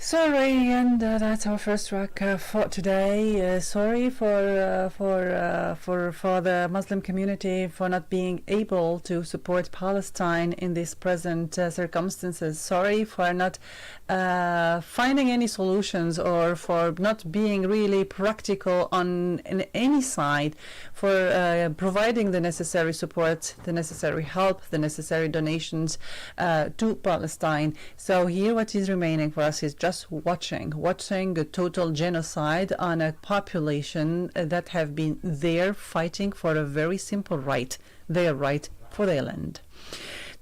Sorry, and that's our first track for today. Sorry for the Muslim community for not being able to support Palestine in these present circumstances. Sorry for not finding any solutions, or for not being really practical on any side for providing the necessary support, the necessary help, the necessary donations to Palestine. So here what is remaining for us is just watching a total genocide on a population that have been there fighting for a very simple right, their right for their land.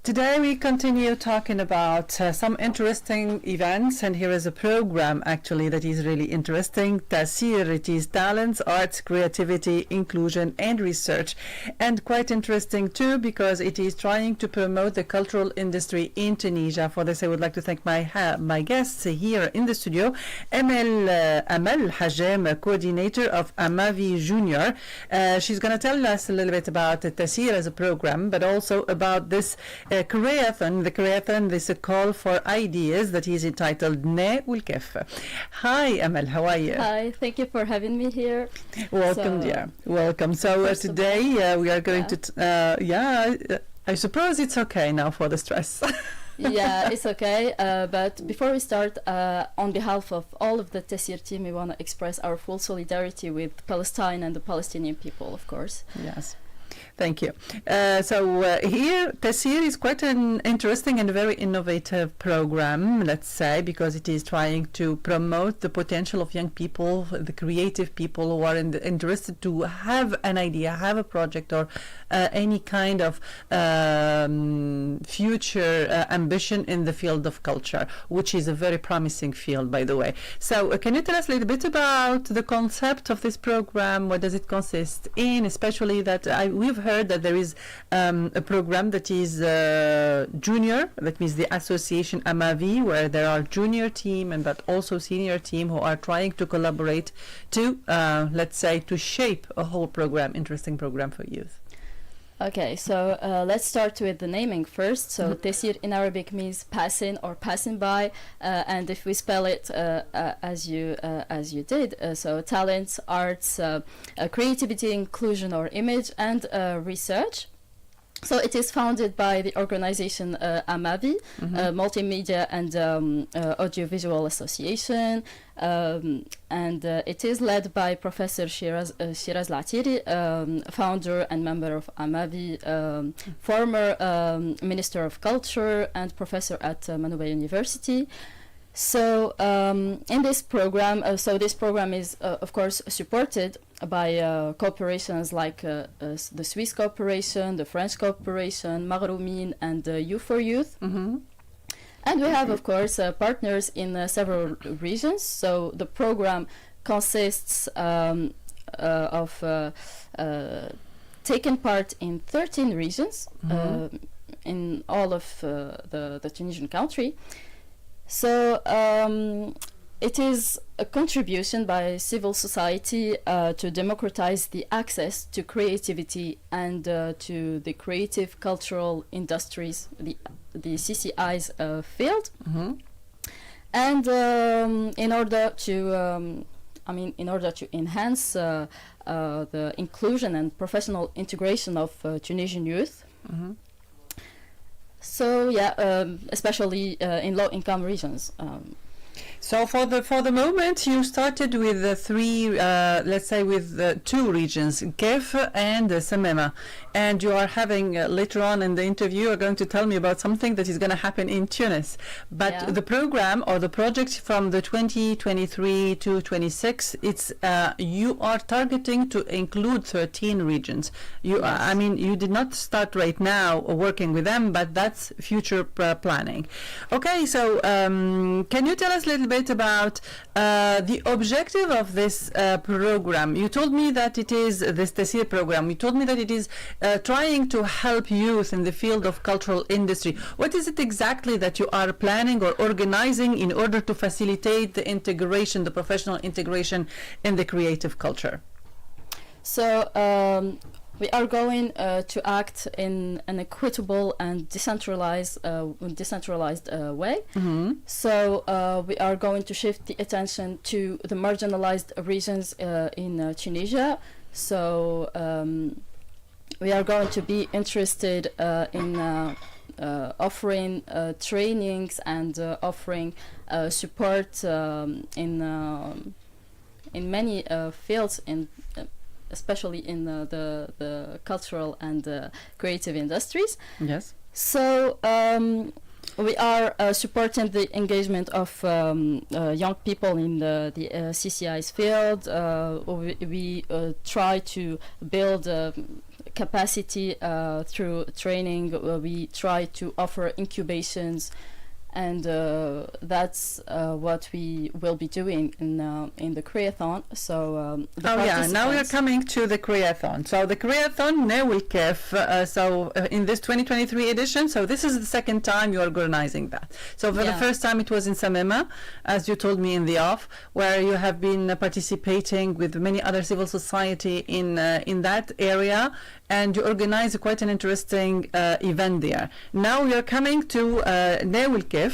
Today we continue talking about some interesting events, and here is a program actually that is really interesting. TACIR, it is Talents, Arts, Creativity, Inclusion and Research, and quite interesting too because it is trying to promote the cultural industry in Tunisia. For this I would like to thank my guests here in the studio. Amal Hajjam, coordinator of AMAVI Junior. She's going to tell us a little bit about TACIR as a program, but also about this CREATHON. The CREATHON is a call for ideas that is entitled Né Well Kef. Hi Amal, how are you? Hi, thank you for having me here. Welcome, dear. Welcome. So today we are going to, I suppose it's okay now for the stress. Yeah, it's okay. But before we start, on behalf of all of the TACIR team, we want to express our full solidarity with Palestine and the Palestinian people, of course. Yes. Thank you. Here, TACIR is quite an interesting and very innovative program, let's say, because it is trying to promote the potential of young people, the creative people who are interested to have an idea, have a project, or any kind of future ambition in the field of culture, which is a very promising field, by the way. So can you tell us a little bit about the concept of this program? What does it consist in? Especially that we've heard that there is a program that is junior, that means the association AMAVI, where there are junior team and but also senior team who are trying to collaborate to, let's say, to shape a whole program, interesting program for youth. Okay, so let's start with the naming first. So TACIR in Arabic means passing or passing by, and if we spell it as you did, so talents, arts, creativity, inclusion or image, and research. So it is founded by the organization AMAVI, Multimédia and Audiovisual Association, and it is led by Professor Shiraz Latiri, founder and member of AMAVI, former Minister of Culture and professor at Manouba University. So in this program, this program is of course supported by corporations like the Swiss Corporation, the French Corporation, Maghroumin, and U4Youth. And we have, of course, partners in several regions. So the program consists of taking part in 13 regions in all of the Tunisian country. So it is a contribution by civil society to democratize the access to creativity and to the creative cultural industries, the CCI's field. And in order to enhance the inclusion and professional integration of Tunisian youth. So especially in low-income regions. So for the moment, you started with three, let's say with two regions, Kef and Samema, and you are having later on in the interview, you're going to tell me about something that is going to happen in Tunis. But the program or the project from the 2023 to 26, it's you are targeting to include 13 regions. You, I mean, you did not start right now working with them, but that's future planning. Okay, so can you tell us a little bit about the objective of this program? You told me that it is this TACIR program. You told me that it is trying to help youth in the field of cultural industry. What is it exactly that you are planning or organizing in order to facilitate the integration, the professional integration in the creative culture? So we are going to act in an equitable and decentralized way. So we are going to shift the attention to the marginalized regions in Tunisia. So we are going to be interested in offering trainings and offering support in many fields, especially in the cultural and creative industries. Yes. So we are supporting the engagement of young people in the CCI's field. We try to build capacity through training. We try to offer incubations, and that's what we will be doing in the CREATHON. So now we are coming to the CREATHON. So the CREATHON Ne Well Kef. In this 2023 edition, so this is the second time you are organizing that. So for the first time it was in Samema, as you told me in the off, where you have been participating with many other civil society in that area, and you organize quite an interesting event there. Now we are coming to Ne Well Kef.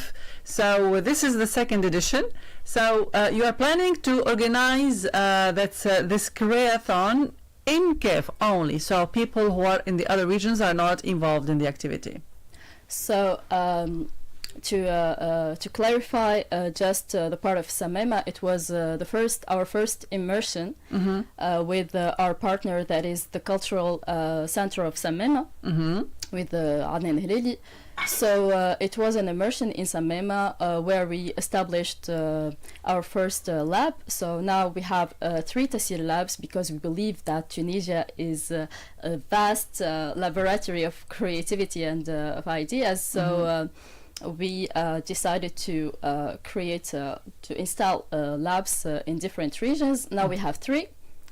So this is the second edition. So you are planning to organize this CREATHON in Kef only. So people who are in the other regions are not involved in the activity. So to clarify just the part of Samema, it was our first immersion with our partner, that is the cultural center of Samema, with Adnan Hilali. So it was an immersion in Samema where we established our first lab. So now we have 3 TACIR labs, because we believe that Tunisia is a vast laboratory of creativity and of ideas. So we decided to install labs in different regions. Now we have 3.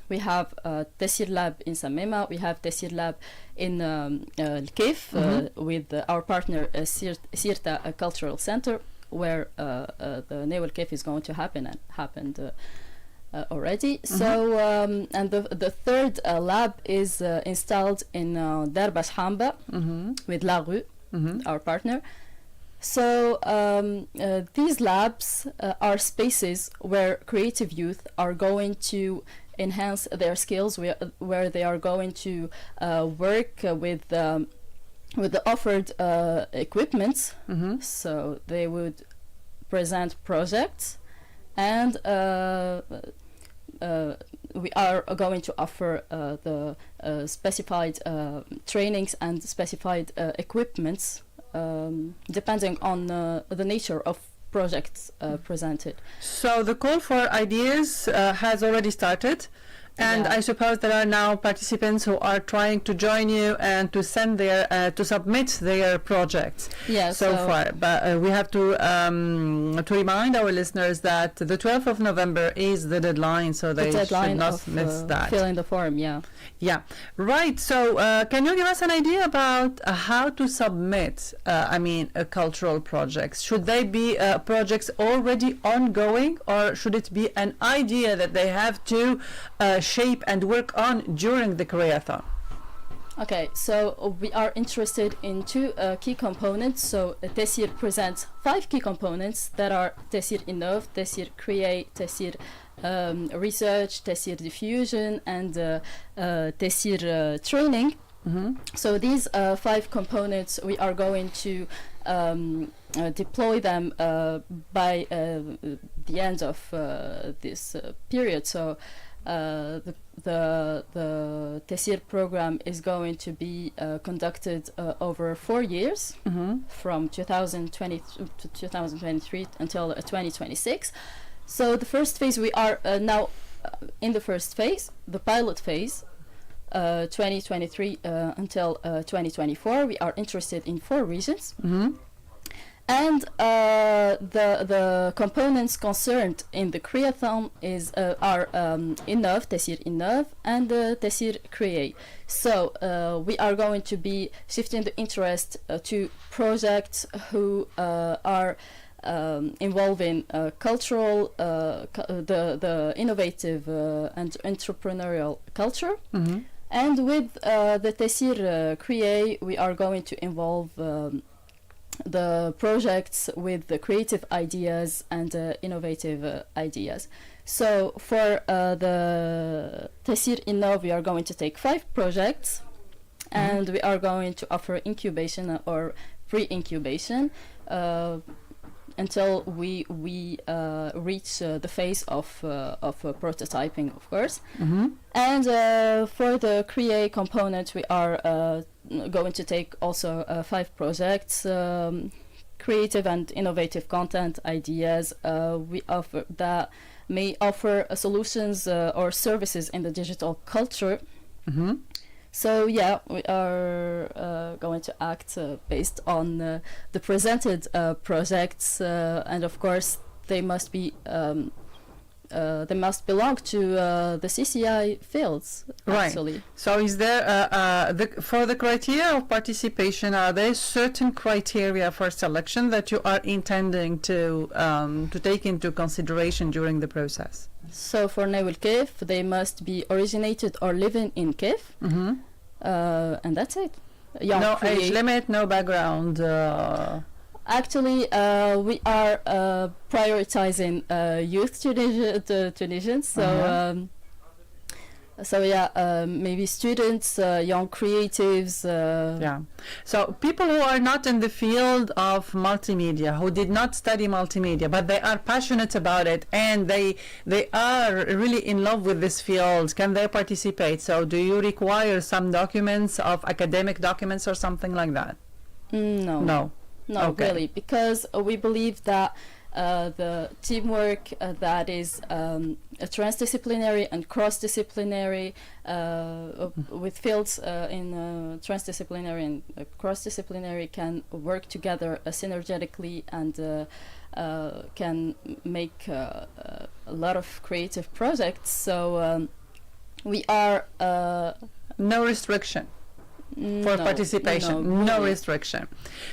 We have TACIR lab in Samema. We have TACIR lab in Kef with our partner Sirta Cultural Center, where the Ne Well Kef is going to happen and happened already. So and the third lab is installed in Darbash Hamba with langue, our partner. So these labs are spaces where creative youth are going to enhance their skills, where they are going to work with the offered equipment. So they would present projects, and we are going to offer the specified trainings and specified equipments, depending on the nature of projects presented. So the call for ideas has already started, and I suppose there are now participants who are trying to join you and to send to submit their projects so far. But we have to remind our listeners that the 12th of November is the deadline, so they should not miss that. Fill in the form, right. So can you give us an idea about how to submit cultural projects? Should they be projects already ongoing, or should it be an idea that they have to shape and work on during the CREATHON? Okay, so we are interested in 2 key components. So TACIR presents 5 key components that are TACIR Innove, TACIR Create, TACIR Research, TACIR Diffusion, and TACIR Training. So these 5 components, we are going to deploy them by the end of this period. So the TACIR program is going to be conducted over 4 years, from 2020 to 2023 until 2026. So the first phase, we are now in the first phase, the pilot phase, 2023 until 2024. We are interested in 4 regions. And the components concerned in the CREATHON are Innove, TACIR Innove, and TACIR Create. So we are going to be shifting the interest to projects who are involving cultural, the innovative and entrepreneurial culture. And with the TACIR CREA, we are going to involve the projects with the creative ideas and innovative ideas. So for the TACIR Innov, we are going to take 5 projects, and we are going to offer incubation or pre-incubation until we reach the phase of prototyping, of course. And for the CREA component, we are going to take also 5 projects, creative and innovative content ideas. We offer that may offer solutions or services in the digital culture. So yeah, we are going to act based on the presented projects, and of course they must be they must belong to the CCI fields. Actually. Right. So is there for the criteria of participation, are there certain criteria for selection that you are intending to take into consideration during the process? So for Ne Well Kef, they must be originated or living in Kef, and that's it. No age limit, no background. Actually, we are prioritizing youth Tunisians, so so yeah, maybe students, young creatives. Yeah. So people who are not in the field of multimedia, who did not study multimedia, but they are passionate about it and they are really in love with this field, can they participate? So do you require some documents of academic documents or something like that? No. No. No, Okay. really, because we believe that the teamwork that is transdisciplinary and cross-disciplinary with fields in transdisciplinary and cross-disciplinary can work together synergetically and can make a lot of creative projects. So we are No restriction for participation, no really. restriction.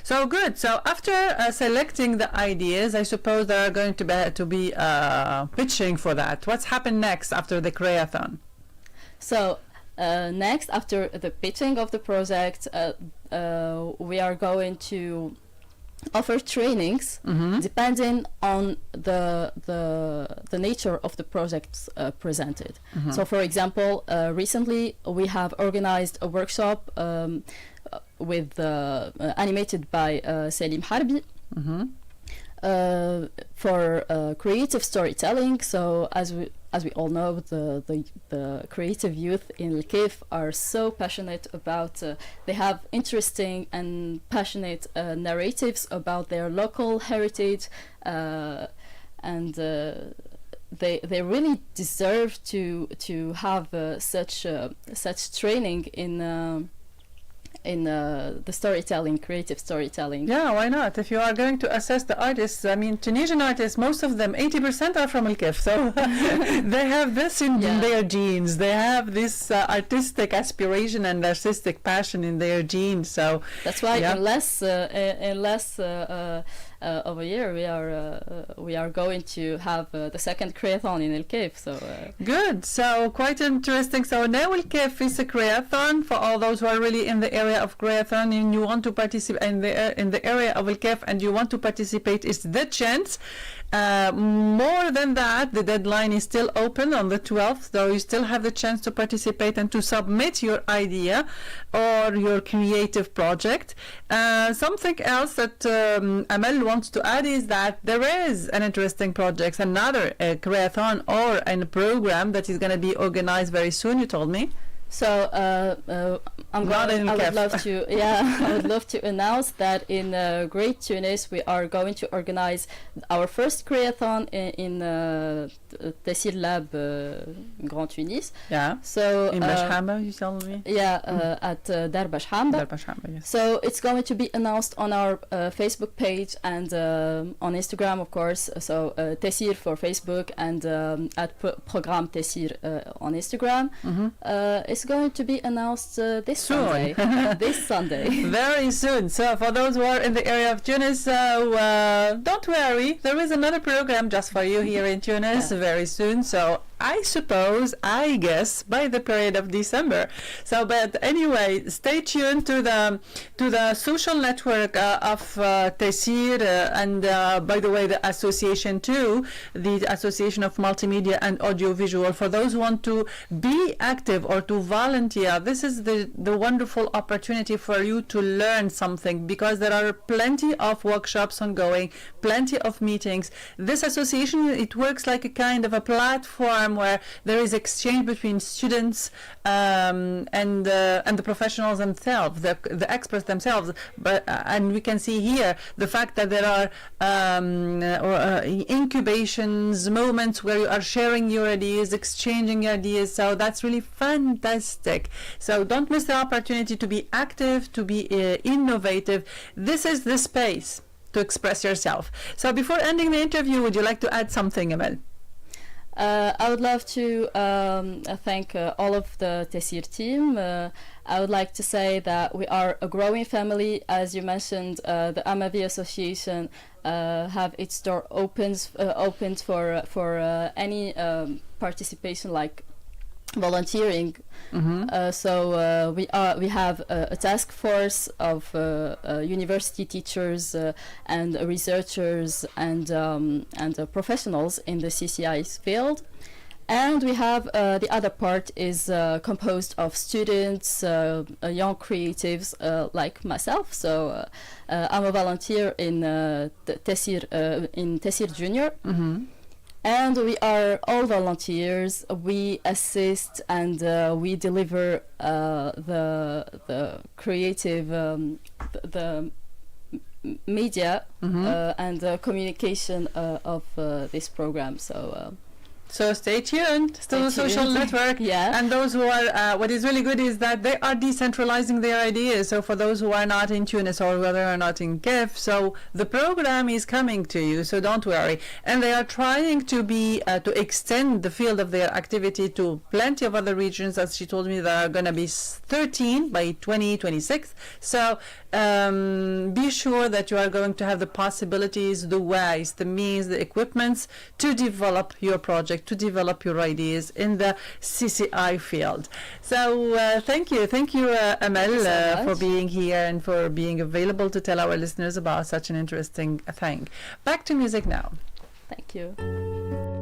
So good. So after selecting the ideas, I suppose there are going to be pitching for that. What's happened next after the CREATHON? So next, after the pitching of the project, we are going to offer trainings depending on the nature of the projects presented. So for example, recently we have organized a workshop with animated by Salim Harbi for creative storytelling. So as we all know, the creative youth in Al Kef are so passionate about, they have interesting and passionate narratives about their local heritage, and they really deserve to have such training in the storytelling, creative storytelling. Yeah, why not? If you are going to assess the artists, I mean, Tunisian artists, most of them, 80% are from Al Kef, so they have this in their genes. They have this artistic aspiration and artistic passion in their genes. So that's why in less of a year we are going to have the second CREATHON in Al Kef. So good. So quite interesting. So now Al Kef is a CREATHON for all those who are really in the area of CREATHON and you want to participate in the area of Al Kef and you want to participate. It's the chance. More than that, the deadline is still open on the 12th, so you still have the chance to participate and to submit your idea or your creative project. Something else that Amal wants to add is that there is an interesting project, another CREATHON or a program that is going to be organized very soon, you told me. So I would love to announce that in Great Tunis we are going to organize our first CREATHON in TACIR Lab Grand Tunis. Yeah. So in Bashhamba, you told me. Yeah, at Dar Bashhamba. Dar Bashhamba, yes. So it's going to be announced on our Facebook page and on Instagram, of course. So TACIR for Facebook and at Programme TACIR on Instagram. It's going to be announced this Sunday. This Sunday. Very soon. So for those who are in the area of Tunis, don't worry. There is another program just for you here in Tunis very soon. So I suppose, I guess, by the period of December. So, but anyway, stay tuned to the social network of TACIR, and by the way, the association too, the Association of Multimedia and Audiovisual. For those who want to be active or to volunteer, this is the wonderful opportunity for you to learn something, because there are plenty of workshops ongoing, plenty of meetings. This association, it works like a kind of a platform where there is exchange between students and the professionals themselves, the experts themselves. But and we can see here the fact that there are incubations, moments where you are sharing your ideas, exchanging ideas. So that's really fantastic. So don't miss the opportunity to be active, to be innovative. This is the space to express yourself. So before ending the interview, would you like to add something, Amal? I would love to thank all of the TACIR team. I would like to say that we are a growing family. As you mentioned, the AMAVI Association have its door opened for any participation, like volunteering. So we have a task force of university teachers and researchers and professionals in the CCI field. And we have the other part is composed of students, young creatives like myself. So I'm a volunteer in TACIR Junior. And we are all volunteers. We assist and we deliver the creative, the media and communication of this program. So stay tuned to the social network. Yeah. And those who are, what is really good is that they are decentralizing their ideas. So for those who are not in Tunis or whether are not in Kef, so the program is coming to you. So don't worry. And they are trying to be to extend the field of their activity to plenty of other regions. As she told me, there are going to be 13 by 2026. So be sure that you are going to have the possibilities, the ways, the means, the equipments to develop your project, to develop your ideas in the CCI field. So thank you, Amal, for being here and for being available to tell our listeners about such an interesting thing. Back to music now. Thank you.